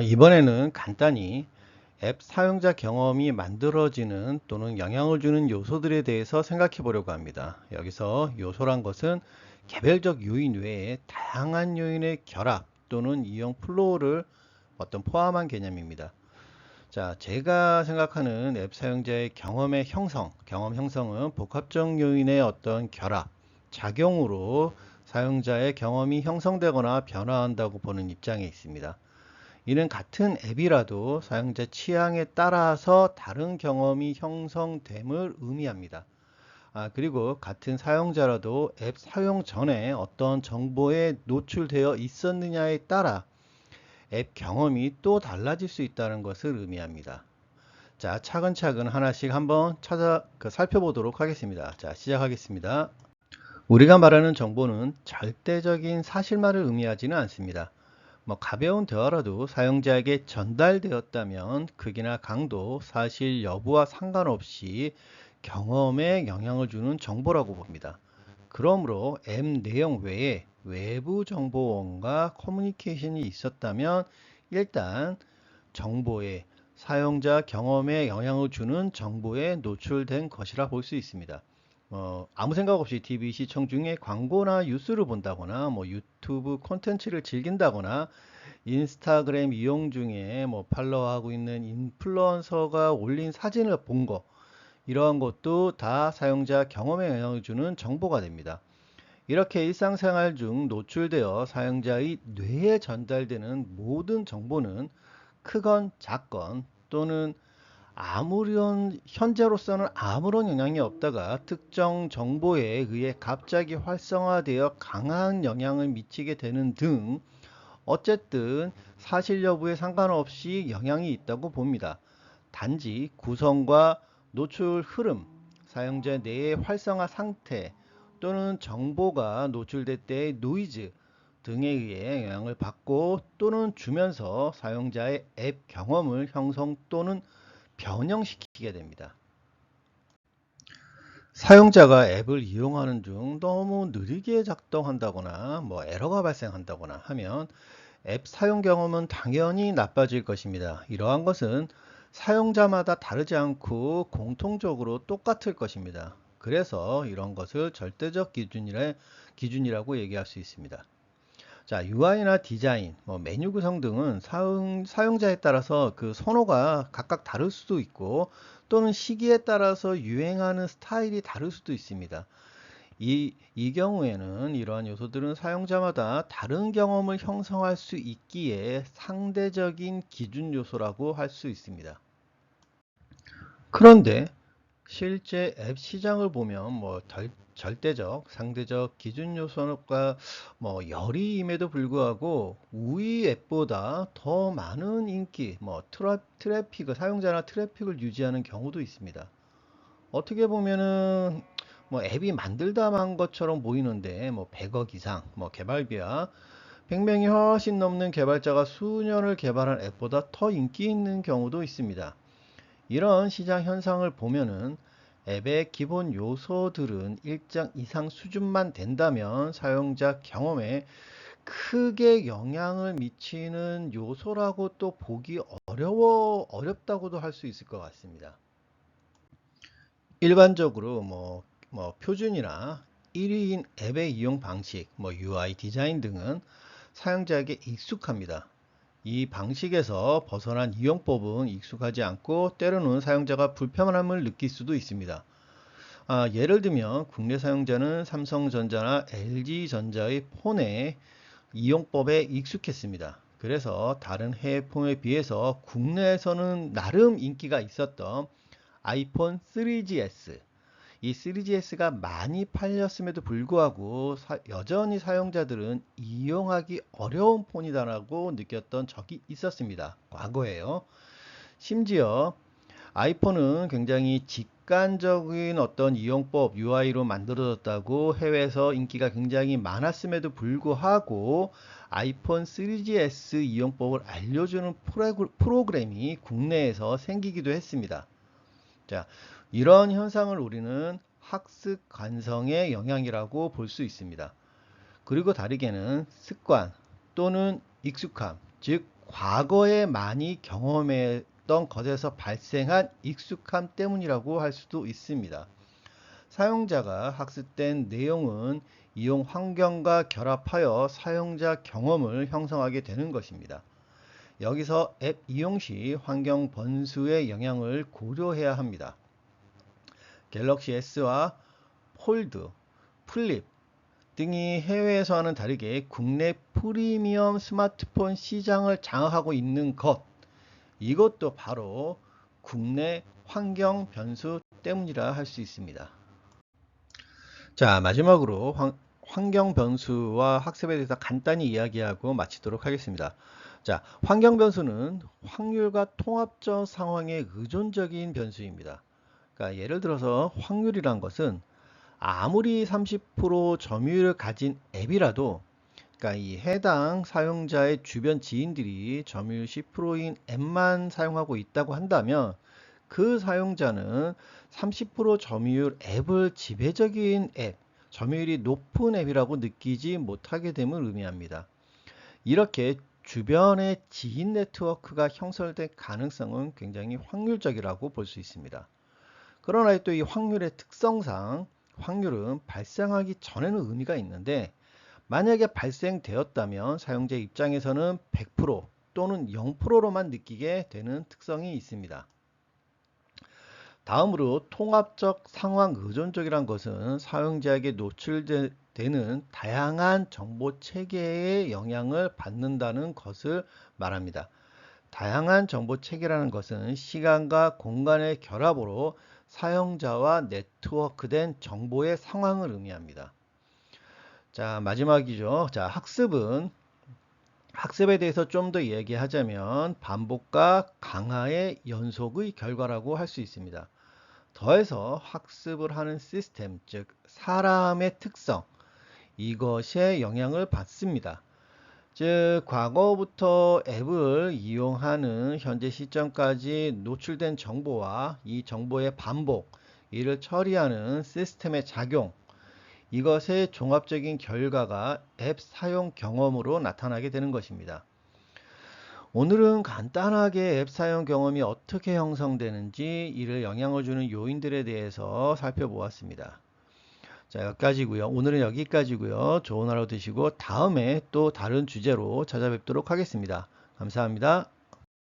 이번에는 간단히 앱 사용자 경험이 만들어지는 또는 영향을 주는 요소들에 대해서 생각해 보려고 합니다. 여기서 요소란 것은 개별적 요인 외에 다양한 요인의 결합 또는 이용 플로우를 포함한 개념입니다. 자, 제가 생각하는 앱 사용자의 경험 형성은 복합적 요인의 어떤 결합, 작용으로 사용자의 경험이 형성되거나 변화한다고 보는 입장에 있습니다. 이는 같은 앱이라도 사용자 취향에 따라서 다른 경험이 형성됨을 의미합니다. 그리고 같은 사용자라도 앱 사용 전에 어떤 정보에 노출되어 있었느냐에 따라 앱 경험이 또 달라질 수 있다는 것을 의미합니다. 자, 차근차근 하나씩 한번 살펴보도록 하겠습니다. 자, 시작하겠습니다. 우리가 말하는 정보는 절대적인 사실만을 의미하지는 않습니다. 가벼운 대화라도 사용자에게 전달되었다면 크기나 강도, 사실 여부와 상관없이 경험에 영향을 주는 정보라고 봅니다. 그러므로 앱 내용 외에 외부 정보원과 커뮤니케이션이 있었다면 일단 정보에 사용자 경험에 영향을 주는 정보에 노출된 것이라 볼 수 있습니다. 아무 생각 없이 TV 시청 중에 광고나 뉴스를 본다거나 유튜브 콘텐츠를 즐긴다거나 인스타그램 이용 중에 팔로워하고 있는 인플루언서가 올린 사진을 본 거, 이러한 것도 다 사용자 경험에 영향을 주는 정보가 됩니다. 이렇게 일상생활 중 노출되어 사용자의 뇌에 전달되는 모든 정보는 크건 작건 또는 아무런 현재로서는 아무런 영향이 없다가 특정 정보에 의해 갑자기 활성화되어 강한 영향을 미치게 되는 등 어쨌든 사실 여부에 상관없이 영향이 있다고 봅니다. 단지 구성과 노출 흐름, 사용자 내의 활성화 상태 또는 정보가 노출될 때의 노이즈 등에 의해 영향을 받고 또는 주면서 사용자의 앱 경험을 형성 또는 변형시키게 됩니다. 사용자가 앱을 이용하는 중 너무 느리게 작동한다거나 에러가 발생한다거나 하면 앱 사용 경험은 당연히 나빠질 것입니다. 이러한 것은 사용자마다 다르지 않고 공통적으로 똑같을 것입니다. 그래서 이런 것을 절대적 기준이라고 얘기할 수 있습니다. 자, UI나 디자인, 메뉴 구성 등은 사용자에 따라서 그 선호가 각각 다를 수도 있고 또는 시기에 따라서 유행하는 스타일이 다를 수도 있습니다. 이 경우에는 이러한 요소들은 사용자마다 다른 경험을 형성할 수 있기에 상대적인 기준 요소라고 할 수 있습니다. 그런데 실제 앱 시장을 보면 절대적, 상대적 기준 요소가 열이임에도 불구하고 우위 앱보다 더 많은 인기, 사용자나 트래픽을 유지하는 경우도 있습니다. 어떻게 보면은 앱이 만들다만 것처럼 보이는데 100억 이상 개발비야 100명이 훨씬 넘는 개발자가 수년을 개발한 앱보다 더 인기 있는 경우도 있습니다. 이런 시장 현상을 보면은 앱의 기본 요소들은 일정 이상 수준만 된다면 사용자 경험에 크게 영향을 미치는 요소라고 또 보기 어렵다고도 할 수 있을 것 같습니다. 일반적으로 표준이나 1위인 앱의 이용 방식, UI 디자인 등은 사용자에게 익숙합니다. 이 방식에서 벗어난 이용법은 익숙하지 않고 때로는 사용자가 불편함을 느낄 수도 있습니다. 예를 들면 국내 사용자는 삼성전자나 LG전자의 폰의 이용법에 익숙했습니다. 그래서 다른 해외 폰에 비해서 국내에서는 나름 인기가 있었던 아이폰 3GS, 이 3GS가 많이 팔렸음에도 불구하고 여전히 사용자들은 이용하기 어려운 폰이다라고 느꼈던 적이 있었습니다. 과거에요. 심지어 아이폰은 굉장히 직관적인 어떤 이용법 UI로 만들어졌다고 해외에서 인기가 굉장히 많았음에도 불구하고 아이폰 3GS 이용법을 알려주는 프로그램이 국내에서 생기기도 했습니다. 자, 이런 현상을 우리는 학습 관성의 영향이라고 볼 수 있습니다. 그리고 다르게는 습관 또는 익숙함, 즉 과거에 많이 경험했던 것에서 발생한 익숙함 때문이라고 할 수도 있습니다. 사용자가 학습된 내용은 이용 환경과 결합하여 사용자 경험을 형성하게 되는 것입니다. 여기서 앱 이용 시 환경 변수의 영향을 고려해야 합니다. 갤럭시 S와 폴드, 플립 등이 해외에서와는 다르게 국내 프리미엄 스마트폰 시장을 장악하고 있는 것, 이것도 바로 국내 환경 변수 때문이라 할 수 있습니다. 자, 마지막으로 환경 변수와 학습에 대해서 간단히 이야기하고 마치도록 하겠습니다. 자, 환경 변수는 확률과 통합적 상황의 의존적인 변수입니다. 그러니까 예를 들어서 확률이란 것은 아무리 30% 점유율을 가진 앱이라도, 그러니까 이 해당 사용자의 주변 지인들이 점유율 10%인 앱만 사용하고 있다고 한다면 그 사용자는 30% 점유율 앱을 지배적인 앱, 점유율이 높은 앱이라고 느끼지 못하게 됨을 의미합니다. 이렇게 주변의 지인 네트워크가 형성될 가능성은 굉장히 확률적이라고 볼 수 있습니다. 그러나 또 이 확률의 특성상 확률은 발생하기 전에는 의미가 있는데, 만약에 발생되었다면 사용자 입장에서는 100% 또는 0%로만 느끼게 되는 특성이 있습니다. 다음으로 통합적 상황 의존적이란 것은 사용자에게 노출되는 다양한 정보 체계의 영향을 받는다는 것을 말합니다. 다양한 정보 체계라는 것은 시간과 공간의 결합으로 사용자와 네트워크된 정보의 상황을 의미합니다. 자, 마지막이죠. 자, 학습에 대해서 좀 더 얘기하자면 반복과 강화의 연속의 결과라고 할 수 있습니다. 더해서 학습을 하는 시스템, 즉 사람의 특성, 이것에 영향을 받습니다. 즉 과거부터 앱을 이용하는 현재 시점까지 노출된 정보와 이 정보의 반복, 이를 처리하는 시스템의 작용, 이것의 종합적인 결과가 앱 사용 경험으로 나타나게 되는 것입니다. 오늘은 간단하게 앱 사용 경험이 어떻게 형성되는지, 이를 영향을 주는 요인들에 대해서 살펴보았습니다. 자, 여기까지고요. 오늘은 여기까지고요. 좋은 하루 되시고 다음에 또 다른 주제로 찾아뵙도록 하겠습니다. 감사합니다.